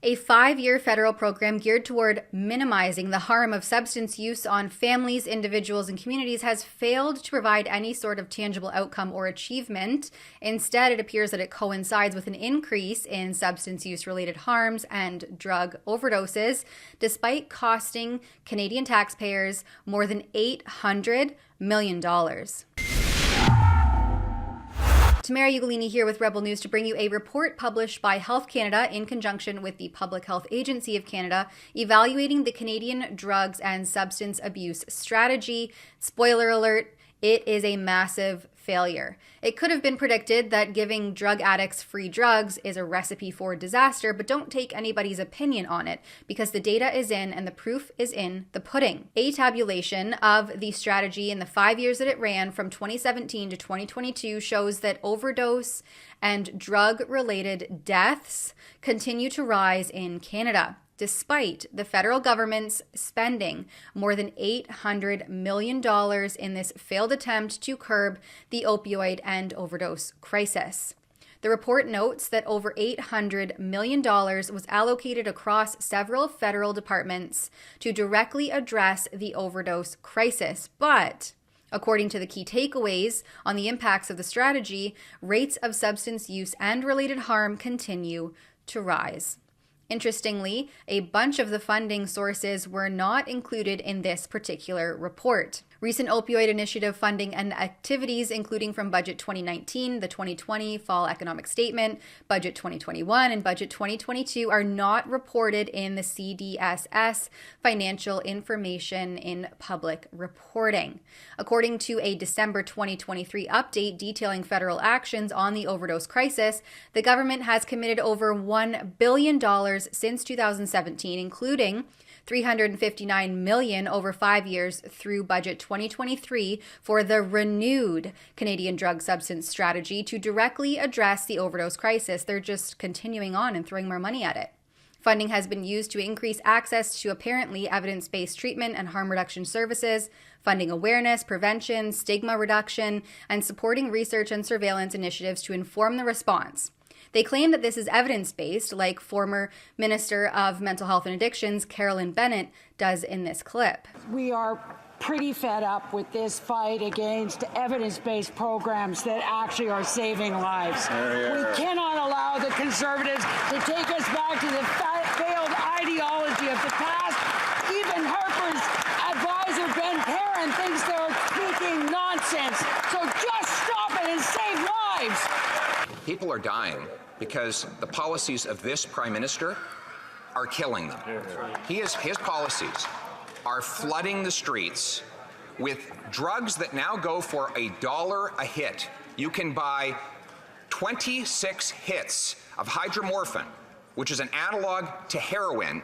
A 5-year federal program geared toward minimizing the harm of substance use on families, individuals, and communities has failed to provide any sort of tangible outcome or achievement. Instead, it appears that it coincides with an increase in substance use-related harms and drug overdoses, despite costing Canadian taxpayers more than $800 million. Tamara Ugolini here with Rebel News to bring you a report published by Health Canada in conjunction with the Public Health Agency of Canada, evaluating the Canadian drugs and substance abuse strategy. Spoiler alert, it is a massive failure. It could have been predicted that giving drug addicts free drugs is a recipe for disaster, but don't take anybody's opinion on it because the data is in and the proof is in the pudding. A tabulation of the strategy in the 5 years that it ran from 2017 to 2022 shows that overdose and drug-related deaths continue to rise in Canada, despite the federal government's spending more than $800 million in this failed attempt to curb the opioid and overdose crisis. The report notes that over $800 million was allocated across several federal departments to directly address the overdose crisis, but according to the key takeaways on the impacts of the strategy, rates of substance use and related harm continue to rise. Interestingly, a bunch of the funding sources were not included in this particular report. Recent opioid initiative funding and activities, including from Budget 2019, the 2020 Fall Economic Statement, Budget 2021, and Budget 2022, are not reported in the CDSS Financial Information in Public Reporting. According to a December 2023 update detailing federal actions on the overdose crisis, the government has committed over $1 billion since 2017, including $359 million over 5 years through Budget 2023 for the renewed Canadian drug substance strategy to directly address the overdose crisis. They're just continuing on and throwing more money at it. Funding has been used to increase access to apparently evidence-based treatment and harm reduction services, funding awareness, prevention, stigma reduction, and supporting research and surveillance initiatives to inform the response. They claim that this is evidence-based, like former Minister of Mental Health and Addictions, Carolyn Bennett, does in this clip. We are pretty fed up with this fight against evidence-based programs that actually are saving lives. We cannot allow the Conservatives to take us back to the failed ideology of the past. Even Harper's advisor, Ben Perrin, thinks they're speaking nonsense. So just stop it and save lives. People are dying because the policies of this Prime Minister are killing them. His policies are flooding the streets with drugs that now go for $1 a hit. You can buy 26 hits of hydromorphine, which is an analog to heroin,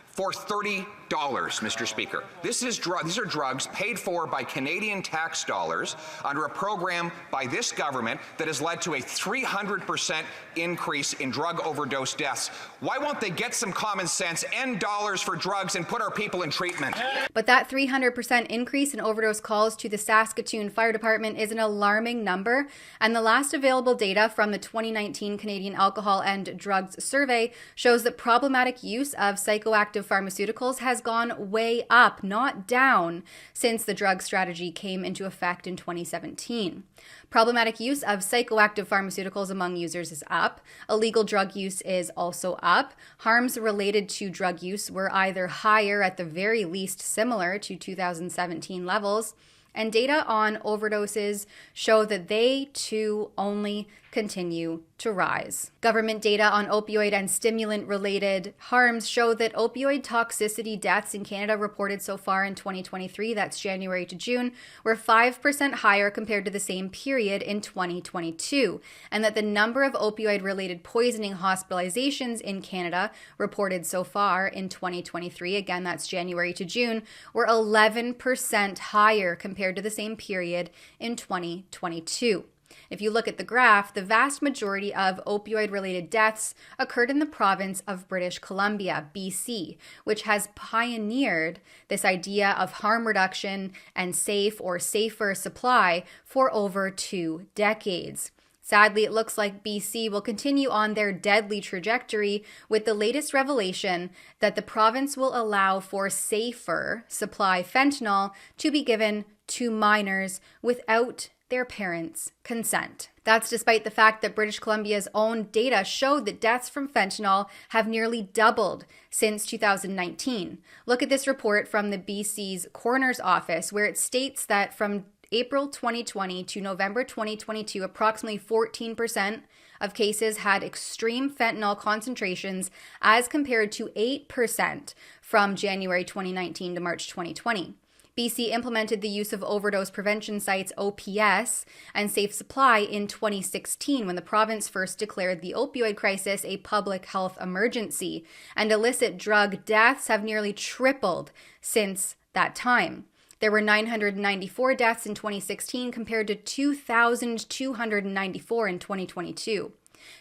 for $30, Mr. Speaker. These are drugs paid for by Canadian tax dollars under a program by this government that has led to a 300% increase in drug overdose deaths. Why won't they get some common sense, end dollars for drugs, and put our people in treatment? But that 300% increase in overdose calls to the Saskatoon Fire Department is an alarming number, and the last available data from the 2019 Canadian Alcohol and Drugs Survey shows that problematic use of psychoactive pharmaceuticals has gone way up, not down, since the drug strategy came into effect in 2017. Problematic use of psychoactive pharmaceuticals among users is up. Illegal drug use is also up. Harms related to drug use were either higher, at the very least similar to 2017 levels, and data on overdoses show that they too only continue to rise. Government data on opioid and stimulant-related harms show that opioid toxicity deaths in Canada reported so far in 2023, that's January to June, were 5% higher compared to the same period in 2022, and that the number of opioid-related poisoning hospitalizations in Canada reported so far in 2023, again that's January to June, were 11% higher compared to the same period in 2022. If you look at the graph, the vast majority of opioid-related deaths occurred in the province of British Columbia, BC, which has pioneered this idea of harm reduction and safe or safer supply for over 2 decades. Sadly, it looks like BC will continue on their deadly trajectory with the latest revelation that the province will allow for safer supply fentanyl to be given to minors without their parents' consent. That's despite the fact that British Columbia's own data showed that deaths from fentanyl have nearly doubled since 2019. Look at this report from the BC's Coroner's Office, where it states that from April 2020 to November 2022, approximately 14% of cases had extreme fentanyl concentrations as compared to 8% from January 2019 to March 2020. BC implemented the use of overdose prevention sites, OPS, and safe supply in 2016 when the province first declared the opioid crisis a public health emergency, and illicit drug deaths have nearly tripled since that time. There were 994 deaths in 2016 compared to 2,294 in 2022.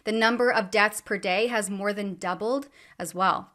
The number of deaths per day has more than doubled as well.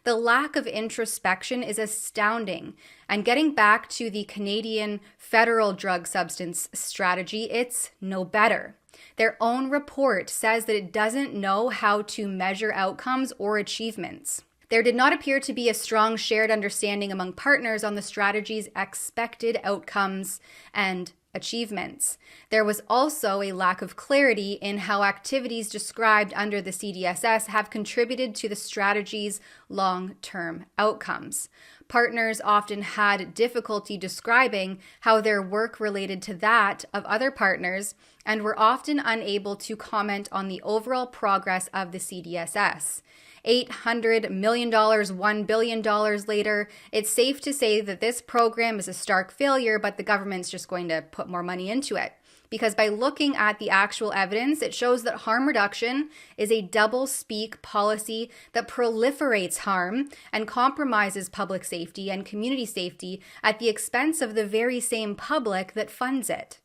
The lack of introspection is astounding. And getting back to the Canadian federal drug substance strategy, it's no better. Their own report says that it doesn't know how to measure outcomes or achievements. There did not appear to be a strong shared understanding among partners on the strategy's expected outcomes and achievements. There was also a lack of clarity in how activities described under the CDSS have contributed to the strategy's long-term outcomes. Partners often had difficulty describing how their work related to that of other partners and were often unable to comment on the overall progress of the CDSS. $800 million, $1 billion later, it's safe to say that this program is a stark failure, but the government's just going to put more money into it. Because by looking at the actual evidence, it shows that harm reduction is a double-speak policy that proliferates harm and compromises public safety and community safety at the expense of the very same public that funds it.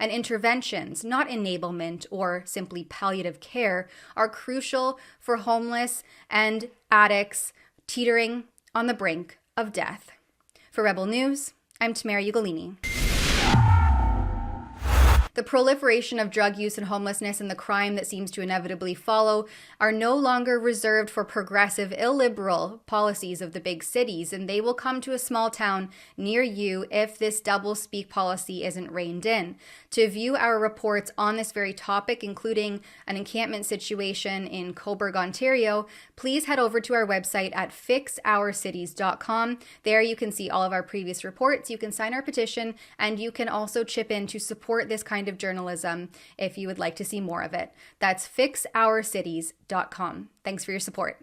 And interventions, not enablement or simply palliative care, are crucial for homeless and addicts teetering on the brink of death. For Rebel News, I'm Tamara Ugolini. The proliferation of drug use and homelessness and the crime that seems to inevitably follow are no longer reserved for progressive, illiberal policies of the big cities, and they will come to a small town near you if this double-speak policy isn't reined in. To view our reports on this very topic, including an encampment situation in Cobourg, Ontario, please head over to our website at fixourcities.com. There you can see all of our previous reports, you can sign our petition, and you can also chip in to support this kind of journalism if you would like to see more of it. That's fixourcities.com. Thanks for your support.